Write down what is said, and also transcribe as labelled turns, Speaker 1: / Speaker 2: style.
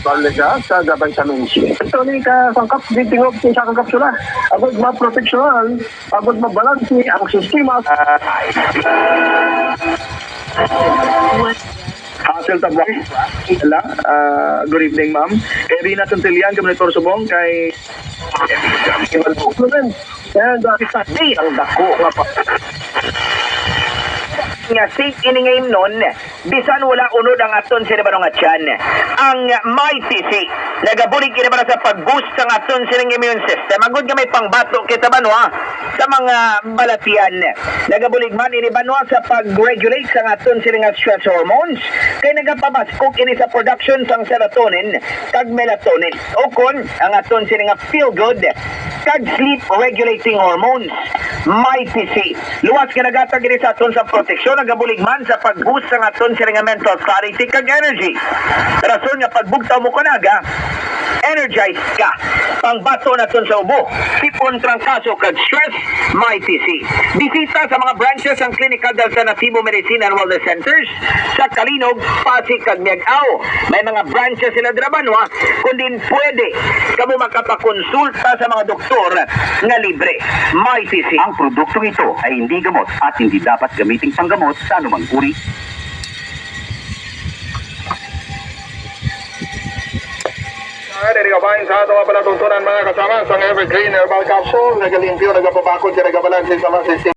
Speaker 1: balik ka sa gabay sa mensi. Ito ni ka sangkap di tingog sa kapsula. Agad ma-proteksyonan, agad mabalansi ang sistema. Hasil tabay. Hello. Good evening, ma'am. Kay Rina Santilian, Gabinador Subong, kay Iwan Buklumen. And ang dako nga pa.
Speaker 2: Nga safe ini ngayon nun, bisan wala unod ang aton sila nga tiyan. Ang Mighty C, nagabulig kina ba sa pag-boost ng aton silang immune system. Agod nga may pangbato kita banwa sa mga balatian. Nagabulig man ini banwa sa pag-regulate sa aton silang stress hormones. Kaya nagapabaskog ini sa production sang serotonin kag melatonin. O kon, ang aton silang feel good kag sleep regulating hormones. Mighty C. Luwas ka nagatag ini sa aton sa proteksyon, nagabulig man sa pag-boost ng aton sila nga mental clarity kag energy. Rason nga pagbugtaw mo kanaga, energized ka. Pangbato naton sa ubo, sipon trangkaso kag stress, Mighty C. Bisita sa mga branches ang Clinical Alternativo Medicine and Wellness Centers sa Kalinog, Pasig kag Miag-ao. May mga branches sila Drabanwa, kundi pwede kamo makapakonsulta sa mga doktor nga libre. Mighty C.
Speaker 3: Ang produktong ito ay hindi gamot at hindi dapat gamiting panggamot sa anumang uri.
Speaker 1: Dari kabayan sa ato nga pala tuntunan mga kasama sa Evergreen Herbal Capsule, nagalimpyo, nagapabakod, nagabalansin sa mga sistema.